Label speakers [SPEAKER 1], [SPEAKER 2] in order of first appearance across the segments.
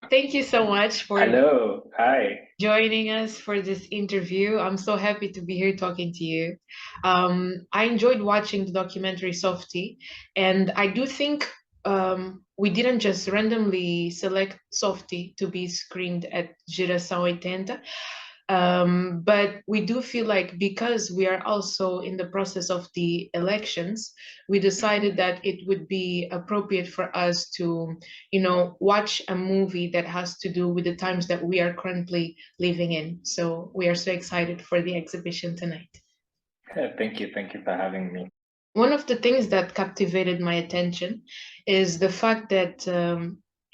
[SPEAKER 1] Thank you so much for
[SPEAKER 2] Hello, hi.
[SPEAKER 1] joining us for this interview. I'm so happy to be here talking to you. I enjoyed watching the documentary Softie, and I do think we didn't just randomly select Softie to be screened at Geração 80. But we do feel like because we are also in the process of the elections, we decided
[SPEAKER 2] Mhm.
[SPEAKER 1] that it would be appropriate for us to, watch a movie that has to do with the times that we are currently living in. So we are so excited for the exhibition tonight.
[SPEAKER 2] Thank you for having me.
[SPEAKER 1] One of the things that captivated my attention is the fact that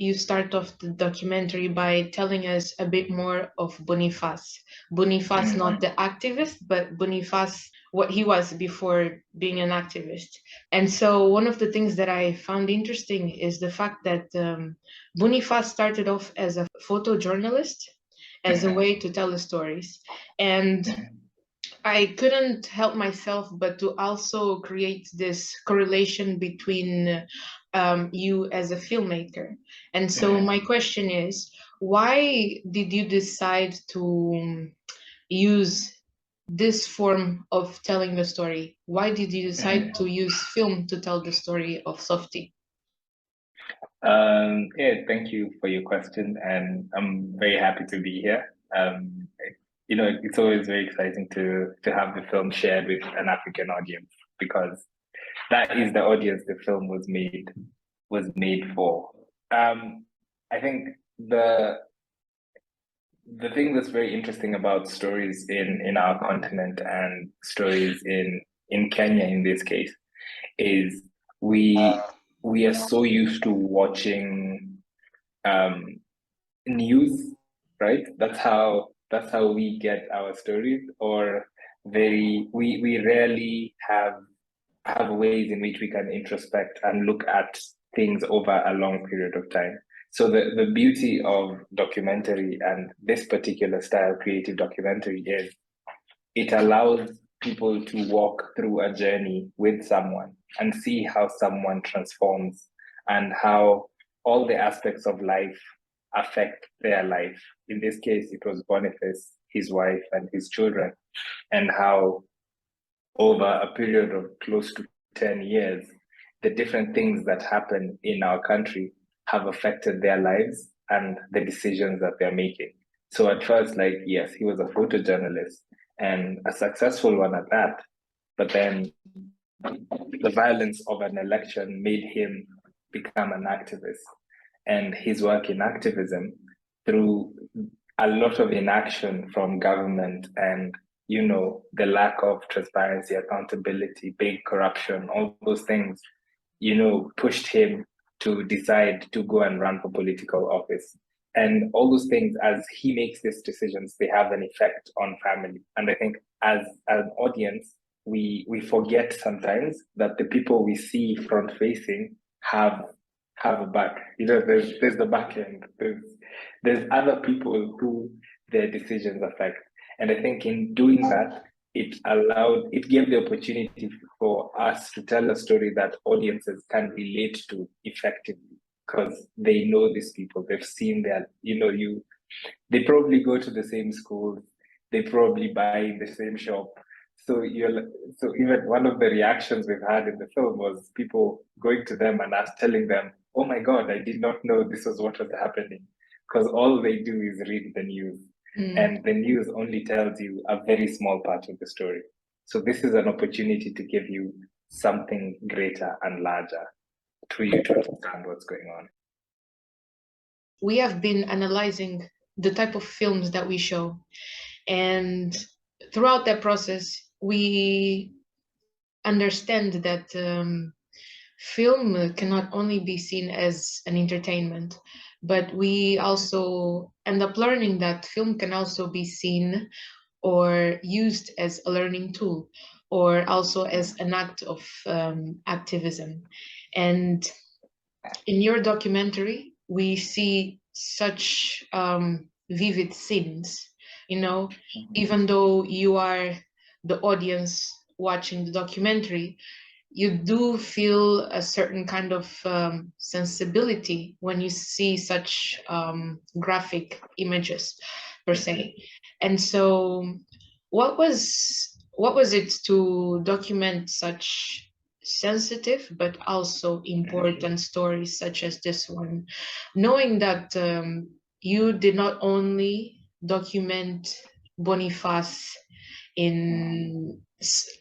[SPEAKER 1] you start off the documentary by telling us a bit more of Boniface. Boniface, not
[SPEAKER 2] Mhm.
[SPEAKER 1] the activist, but Boniface, what he was before being an activist. And so, one of the things that I found interesting is the fact that Boniface started off as a photojournalist, as a
[SPEAKER 2] Mhm.
[SPEAKER 1] way to tell the stories. And
[SPEAKER 2] Mhm.
[SPEAKER 1] I couldn't help myself but to also create this correlation between you as a filmmaker. And so, my
[SPEAKER 2] Mhm.
[SPEAKER 1] question is, why did you decide to use this form of telling the story? Why did you decide to
[SPEAKER 2] Mhm.
[SPEAKER 1] use film to tell the story of Softie?
[SPEAKER 2] Yeah, thank you for your question, and I'm very happy to be here. It's always very exciting to have the film shared with an African audience because that is the audience the film was made for. Um, I think the the thing that's very interesting about stories in our continent and stories in Kenya in this case is we we are so used to watching um, news, right? That's how we get our stories, or we rarely have ways in which we can introspect and look at things over a long period of time. So the beauty of documentary and this particular style creative documentary is it allows people to walk through a journey with someone and see how someone transforms and how all the aspects of life affect their life. In this case, it was Boniface, his wife, and his children, and how over a period of close to 10 years, the different things that happen in our country have affected their lives and the decisions that they're making. So at first, like, yes, he was a photojournalist and a successful one at that. But then the violence of an election made him become an activist. And his work in activism through a lot of inaction from government and the lack of transparency, accountability, big corruption, all those things, pushed him to decide to go and run for political office. And all those things, as he makes these decisions, they have an effect on family. And I think as an audience, we forget sometimes that the people we see front facing have a back. There's the back end. There's other people who their decisions affect. And I think in doing that, it gave the opportunity for us to tell a story that audiences can relate to effectively because they know these people. They've seen they probably go to the same schools, they probably buy in the same shop. So so even one of the reactions we've had in the film was people going to them and us telling them, "Oh my God, I did not know this was what was happening," because all they do is read the news,
[SPEAKER 1] Mm.
[SPEAKER 2] and the news only tells you a very small part of the story. So this is an opportunity to give you something greater and larger to you to understand what's going on.
[SPEAKER 1] We have been analyzing the type of films that we show, and throughout that process, we understand that film cannot only be seen as an entertainment, but we also end up learning that film can also be seen or used as a learning tool or also as an act of activism. And in your documentary, we see such vivid scenes, you know,
[SPEAKER 2] Mhm.
[SPEAKER 1] even though you are the audience watching the documentary, you do feel a certain kind of sensibility when you see such graphic images, per se. And so, what was it to document such sensitive but also important stories such as this one, knowing that you did not only document Boniface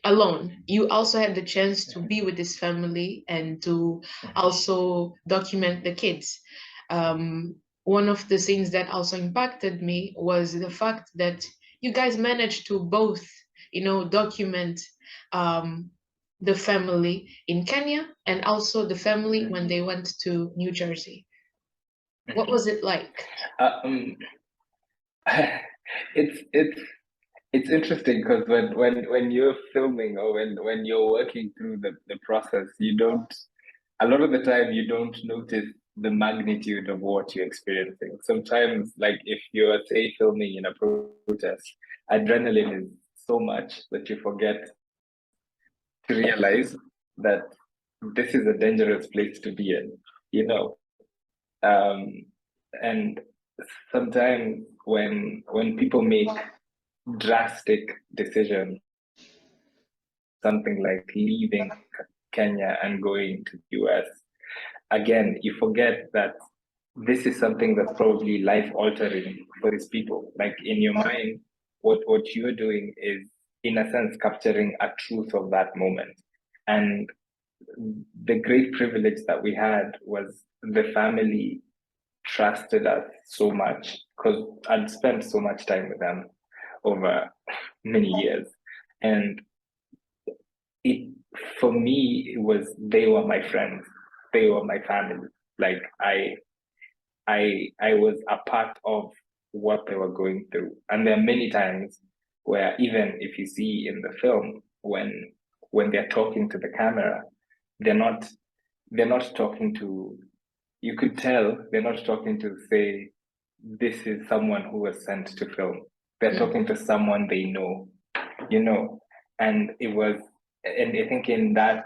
[SPEAKER 1] alone, you also had the chance to be with his family and to also document the kids. One of the things that also impacted me was the fact that you guys managed to both, document the family in Kenya and also the family when they went to New Jersey. What was it like?
[SPEAKER 2] It's interesting because when you're filming or when you're working through the process, a lot of the time you don't notice the magnitude of what you're experiencing. Sometimes, like if you're, say, filming in a protest, adrenaline is so much that you forget to realize that this is a dangerous place to be in, you know. And sometimes when people make drastic decisions, something like leaving Kenya and going to the US, again, you forget that this is something that's probably life altering for these people. Like in your mind, what you're doing is, in a sense, capturing a truth of that moment. And the great privilege that we had was the family trusted us so much because I'd spent so much time with them over many years. And for me, they were my friends, they were my family. Like I was a part of what they were going through. And there are many times where, even if you see in the film, when they're talking to the camera, they're not talking to, you could tell they're not talking to, say, this is someone who was sent to film. They're talking to someone they know, and I think in that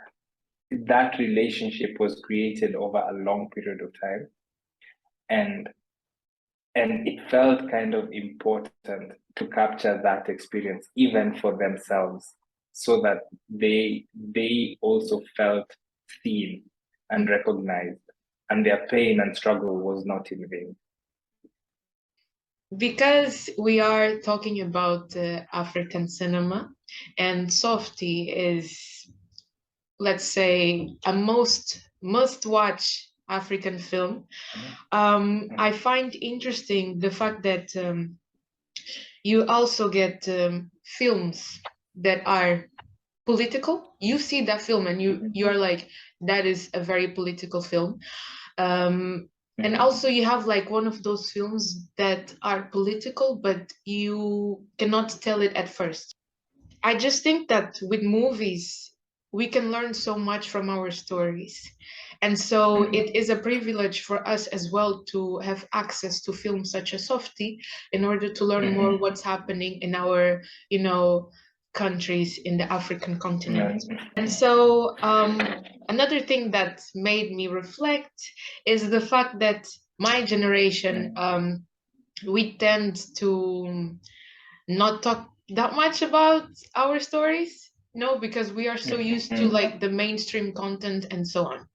[SPEAKER 2] relationship was created over a long period of time. And it felt kind of important to capture that experience, even for themselves, so that they also felt seen and recognized, and their pain and struggle was not in vain.
[SPEAKER 1] Because we are talking about African cinema, and Softie is, let's say, a must-watch African film, I find interesting the fact that you also get films that are political. You see that film and you are like, that is a very political film. And also you have like one of those films that are political, but you cannot tell it at first. I just think that with movies, we can learn so much from our stories. And so it is a privilege for us as well to have access to films such as Softie in order to learn more what's happening in our, countries in the African continent. And so another thing that made me reflect is the fact that my generation, we tend to not talk that much about our stories, because we are so used to like the mainstream content and so on.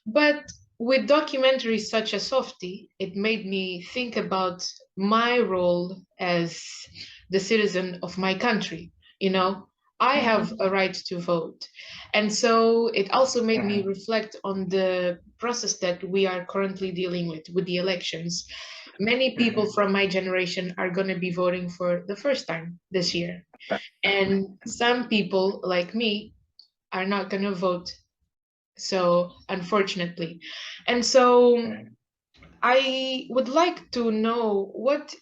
[SPEAKER 1] But with documentaries such as Softie, it made me think about my role as the citizen of my country. I have a right to vote. And so it also made me reflect on the process that we are currently dealing with the elections. Many people from my generation are going to be voting for the first time this year. And some people like me are not going to vote. So, unfortunately. And so I would like to know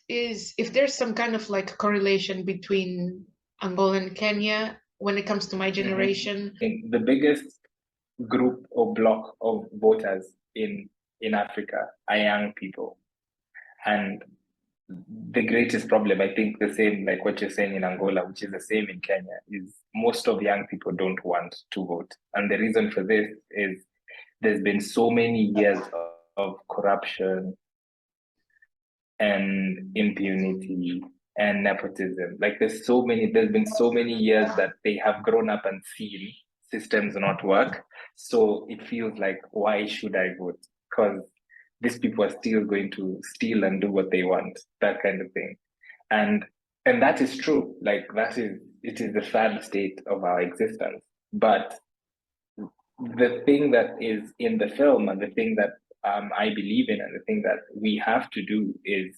[SPEAKER 1] if there's some kind of like correlation between Angola and Kenya when it comes to my generation.
[SPEAKER 2] The biggest group or block of voters in Africa are young people. And the greatest problem, I think the same like what you're saying in Angola, which is the same in Kenya, is most of young people don't want to vote. And the reason for this is there's been so many years of corruption and impunity and nepotism. Like there's been so many years that they have grown up and seen systems not work. So it feels like, why should I vote? Because these people are still going to steal and do what they want, that kind of thing. And that is true. Like it is the sad state of our existence. But the thing that is in the film and the thing that I believe in and the thing that we have to do is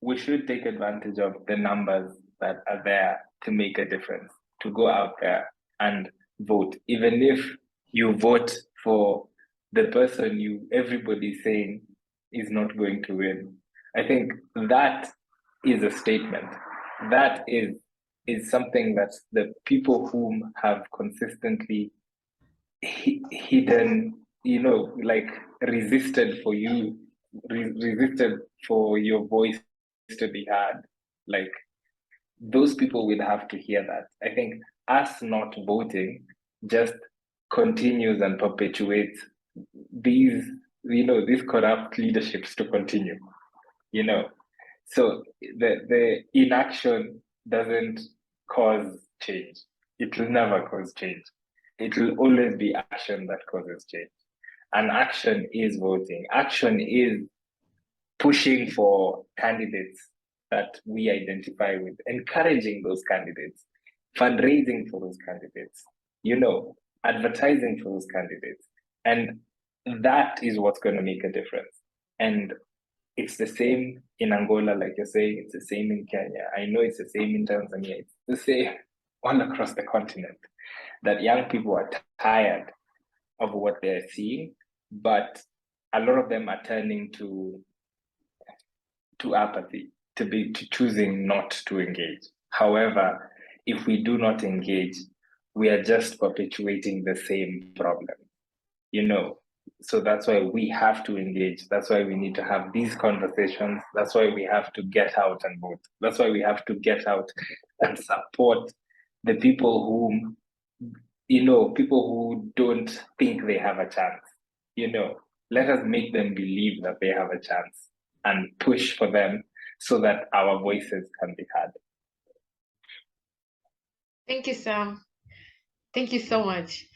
[SPEAKER 2] we should take advantage of the numbers that are there to make a difference, to go out there and vote, even if you vote for the person everybody's saying is not going to win. I think that is a statement. That is something that the people whom have consistently hidden, like resisted for resisted for your voice to be heard. Like those people will have to hear that. I think us not voting just continues and perpetuates these, these corrupt leaderships to continue, you know. So the inaction doesn't cause change. It will never cause change. It will always be action that causes change. And action is voting. Action is pushing for candidates that we identify with, encouraging those candidates, fundraising for those candidates, advertising for those candidates. And that is what's going to make a difference. And it's the same in Angola, like you're saying, it's the same in Kenya. I know it's the same in Tanzania. It's the same all across the continent, that young people are tired of what they're seeing, but a lot of them are turning to apathy, to choosing not to engage. However, if we do not engage, we are just perpetuating the same problem, So that's why we have to engage. That's why we need to have these conversations. That's why we have to get out and vote. That's why we have to get out and support the people whom, people who don't think they have a chance, Let us make them believe that they have a chance and push for them so that our voices can be heard.
[SPEAKER 1] Thank you, Sam. Thank you so much.